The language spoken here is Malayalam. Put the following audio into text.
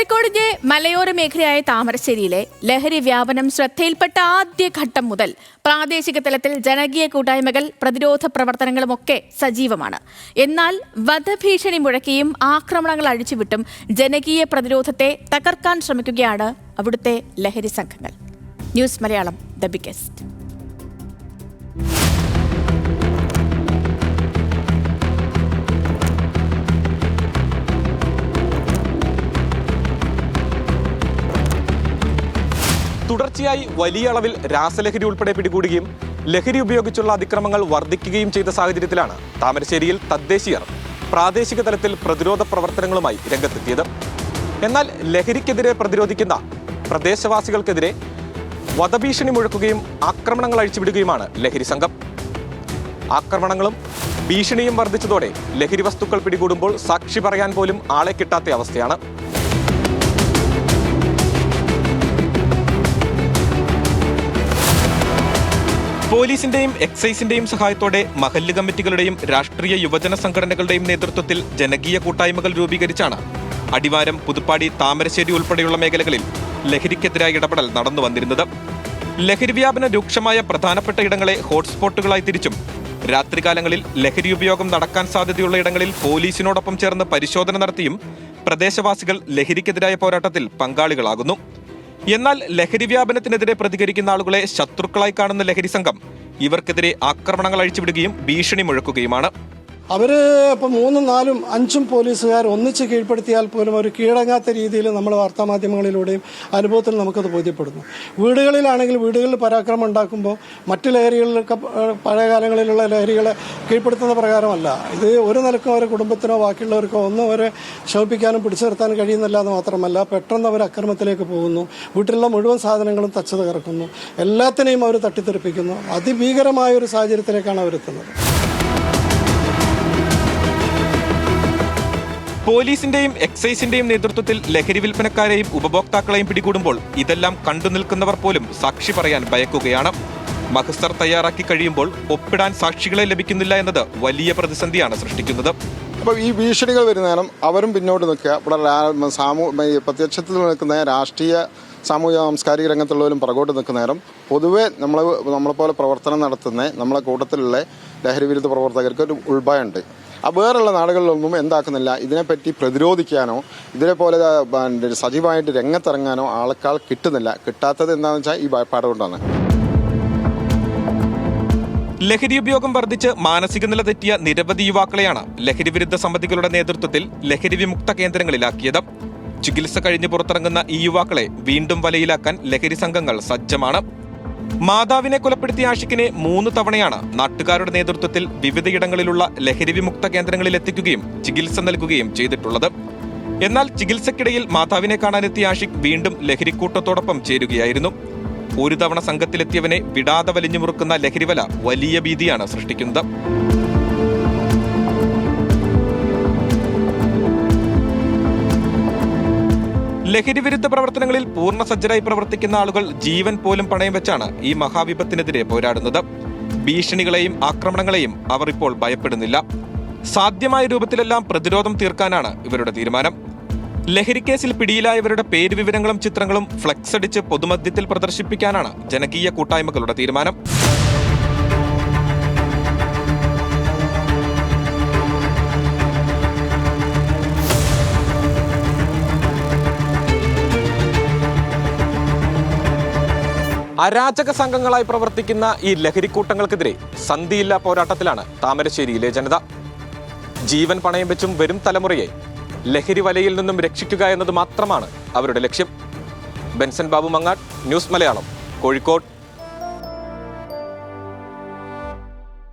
കോഴിക്കോടിന്റെ മലയോര മേഖലയായ താമരശ്ശേരിയിലെ ലഹരി വ്യാപനം ശ്രദ്ധയിൽപ്പെട്ട ആദ്യഘട്ടം മുതൽ പ്രാദേശിക തലത്തിൽ ജനകീയ കൂട്ടായ്മകൾ പ്രതിരോധ പ്രവർത്തനങ്ങളുമൊക്കെ സജീവമാണ്. എന്നാൽ വധഭീഷണി മുഴക്കിയും ആക്രമണങ്ങൾ അഴിച്ചുവിട്ടും ജനകീയ പ്രതിരോധത്തെ തകർക്കാൻ ശ്രമിക്കുകയാണ് അവിടുത്തെ ലഹരി സംഘങ്ങൾ. News Malayalam the biggest. തുടർച്ചയായി വലിയ അളവിൽ രാസലഹരി ഉൾപ്പെടെ പിടികൂടുകയും ലഹരി ഉപയോഗിച്ചുള്ള അതിക്രമങ്ങൾ വർദ്ധിക്കുകയും ചെയ്ത സാഹചര്യത്തിലാണ് താമരശ്ശേരിയിൽ തദ്ദേശീയർ പ്രാദേശിക തലത്തിൽ പ്രതിരോധ പ്രവർത്തനങ്ങളുമായി രംഗത്തെത്തിയത്. എന്നാൽ ലഹരിക്കെതിരെ പ്രതിരോധിക്കുന്ന പ്രദേശവാസികൾക്കെതിരെ വധഭീഷണി മുഴക്കുകയും ആക്രമണങ്ങൾ അഴിച്ചുവിടുകയുമാണ് ലഹരി സംഘം. ആക്രമണങ്ങളും ഭീഷണിയും വർദ്ധിച്ചതോടെ ലഹരി വസ്തുക്കൾ പിടികൂടുമ്പോൾ സാക്ഷി പറയാൻ പോലും ആളെ കിട്ടാത്ത അവസ്ഥയാണ്. പോലീസിന്റെയും എക്സൈസിന്റെയും സഹായത്തോടെ മഹല്ല് കമ്മിറ്റികളുടെയും രാഷ്ട്രീയ യുവജന സംഘടനകളുടെയും നേതൃത്വത്തിൽ ജനകീയ കൂട്ടായ്മകൾ രൂപീകരിച്ചാണ് അടിവാരം, പുതുപ്പാടി, താമരശ്ശേരി ഉൾപ്പെടെയുള്ള മേഖലകളിൽ ലഹരിക്കെതിരായ ഇടപെടൽ നടന്നു വന്നിരുന്നത്. ലഹരി വ്യാപനം രൂക്ഷമായ പ്രധാനപ്പെട്ട ഇടങ്ങളെ ഹോട്ട്സ്പോട്ടുകളായി തിരിച്ചും രാത്രികാലങ്ങളിൽ ലഹരി ഉപയോഗം നടക്കാൻ സാധ്യതയുള്ള ഇടങ്ങളിൽ പോലീസിനോടൊപ്പം ചേർന്ന് പരിശോധന നടത്തിയും പ്രദേശവാസികൾ ലഹരിക്കെതിരായ പോരാട്ടത്തിൽ പങ്കാളികളാകുന്നു. എന്നാൽ ലഹരി വ്യാപനത്തിനെതിരെ പ്രതികരിക്കുന്ന ആളുകളെ ശത്രുക്കളായി കാണുന്ന ലഹരി സംഘം ഇവർക്കെതിരെ ആക്രമണങ്ങൾ അഴിച്ചുവിടുകയും ഭീഷണി മുഴക്കുകയുമാണ്. അവർ ഇപ്പോൾ 3, 4, 5 പോലീസുകാർ ഒന്നിച്ച് കീഴ്പ്പെടുത്തിയാൽ പോലും അവർ കീഴടങ്ങാത്ത രീതിയിൽ നമ്മൾ വാർത്താമാധ്യമങ്ങളിലൂടെയും അനുഭവത്തിൽ നമുക്കത് ബോധ്യപ്പെടുന്നു. വീടുകളിലാണെങ്കിൽ വീടുകളിൽ പരാക്രമം ഉണ്ടാക്കുമ്പോൾ മറ്റ് ലഹരികളിലൊക്കെ പഴയ കാലങ്ങളിലുള്ള ലഹരികളെ കീഴ്പ്പെടുത്തുന്ന പ്രകാരമല്ല. ഇത് ഒരു നിലക്കും അവരെ കുടുംബത്തിനോ ബാക്കിയുള്ളവർക്കോ ഒന്നും അവരെ ശോഭിക്കാനും പിടിച്ചു നിർത്താനും കഴിയുന്നില്ല എന്ന് മാത്രമല്ല, പെട്ടെന്ന് അവർ അക്രമത്തിലേക്ക് പോകുന്നു. വീട്ടിലുള്ള മുഴുവൻ സാധനങ്ങളും തച്ചു തകർക്കുന്നു. എല്ലാത്തിനെയും അവർ തട്ടിത്തെറിപ്പിക്കുന്നു. അതിഭീകരമായ ഒരു സാഹചര്യത്തിലേക്കാണ് അവരെത്തുന്നത്. പോലീസിന്റെയും എക്സൈസിന്റെയും നേതൃത്വത്തിൽ ലഹരി വിൽപ്പനക്കാരെയും ഉപഭോക്താക്കളെയും പിടികൂടുമ്പോൾ ഇതെല്ലാം കണ്ടു നിൽക്കുന്നവർ പോലും സാക്ഷി പറയാൻ ഭയക്കുകയാണ്. മഹസർ തയ്യാറാക്കി കഴിയുമ്പോൾ ഒപ്പിടാൻ സാക്ഷികളെ ലഭിക്കുന്നില്ല എന്നത് വലിയ പ്രതിസന്ധിയാണ് സൃഷ്ടിക്കുന്നത്. അപ്പോൾ ഈ ഭീഷണികൾ വരുന്ന നേരം അവരും പിന്നോട്ട് നിൽക്കുക. ഇവിടെ പ്രത്യക്ഷത്തിൽ നിൽക്കുന്ന രാഷ്ട്രീയ, സാമൂഹിക, സാംസ്കാരിക രംഗത്തുള്ളവരും പുറകോട്ട് നിൽക്കുന്ന നേരം പൊതുവെ നമ്മളെപ്പോലെ പ്രവർത്തനം നടത്തുന്ന നമ്മളെ കൂട്ടത്തിലുള്ള ലഹരി വിരുദ്ധ പ്രവർത്തകർക്ക് ഒരു ഉൾഭയമുണ്ട്. വേറുള്ള നാടുകളിലൊന്നും എന്താക്കുന്നില്ല, ഇതിനെപ്പറ്റി പ്രതിരോധിക്കാനോ ഇതിനെപ്പോലെ സജീവമായിട്ട് രംഗത്തിറങ്ങാനോ ആൾക്കാൾ കിട്ടുന്നില്ല. കിട്ടാത്തത് എന്താണെന്ന് വെച്ചാൽ ഈ ഭയപ്പാട് കൊണ്ടാണ്. ലഹരി ഉപയോഗം വർദ്ധിച്ച് മാനസിക നില തെറ്റിയ നിരവധി യുവാക്കളെയാണ് ലഹരി വിരുദ്ധ സമിതികളുടെ നേതൃത്വത്തിൽ ലഹരി വിമുക്ത കേന്ദ്രങ്ങളിലാക്കിയത്. ചികിത്സ കഴിഞ്ഞ് പുറത്തിറങ്ങുന്ന ഈ യുവാക്കളെ വീണ്ടും വലയിലാക്കാൻ ലഹരി സംഘങ്ങൾ സജ്ജമാണ്. മാതാവിനെ കൊലപ്പെടുത്തിയ ആഷിഖിനെ 3 തവണയാണ് നാട്ടുകാരുടെ നേതൃത്വത്തിൽ വിവിധയിടങ്ങളിലുള്ള ലഹരി വിമുക്ത കേന്ദ്രങ്ങളിൽ എത്തിക്കുകയും ചികിത്സ നൽകുകയും ചെയ്തിട്ടുള്ളത്. എന്നാൽ ചികിത്സക്കിടയിൽ മാതാവിനെ കാണാനെത്തിയ ആഷിഖ് വീണ്ടും ലഹരിക്കൂട്ടത്തോടൊപ്പം ചേരുകയായിരുന്നു. ഒരു തവണ സംഘത്തിലെത്തിയവനെ വിടാതെ വലിഞ്ഞു മുറുക്കുന്ന ലഹരിവല വലിയ ഭീതിയാണ് സൃഷ്ടിക്കുന്നത്. ലഹരി വിരുദ്ധ പ്രവർത്തനങ്ങളിൽ പൂർണ്ണ സജ്ജരായി പ്രവർത്തിക്കുന്ന ആളുകൾ ജീവൻ പോലും പണയം വെച്ചാണ് ഈ മഹാവിപത്തിനെതിരെ പോരാടുന്നത്. ഭീഷണികളെയും ആക്രമണങ്ങളെയും അവർ ഇപ്പോൾ ഭയപ്പെടുന്നില്ല. സാധ്യമായ രൂപത്തിലെല്ലാം പ്രതിരോധം തീർക്കാനാണ് ഇവരുടെ തീരുമാനം. ലഹരിക്കേസിൽ പിടിയിലായവരുടെ പേര് വിവരങ്ങളും ചിത്രങ്ങളും ഫ്ലെക്സ് അടിച്ച് പൊതുമധ്യത്തിൽ പ്രദർശിപ്പിക്കാനാണ് ജനകീയ കൂട്ടായ്മകളുടെ തീരുമാനം. അരാജക സംഘങ്ങളായി പ്രവർത്തിക്കുന്ന ഈ ലഹരിക്കൂട്ടങ്ങൾക്കെതിരെ സന്ധിയില്ലാ പോരാട്ടത്തിലാണ് താമരശ്ശേരിയിലെ ജനത. ജീവൻ പണയം വെച്ചും വരും തലമുറയെ ലഹരി വലയിൽ നിന്നും രക്ഷിക്കുക എന്നത് മാത്രമാണ് അവരുടെ ലക്ഷ്യം. Benson Babu Mangad, news Malayalam, Kozhikode.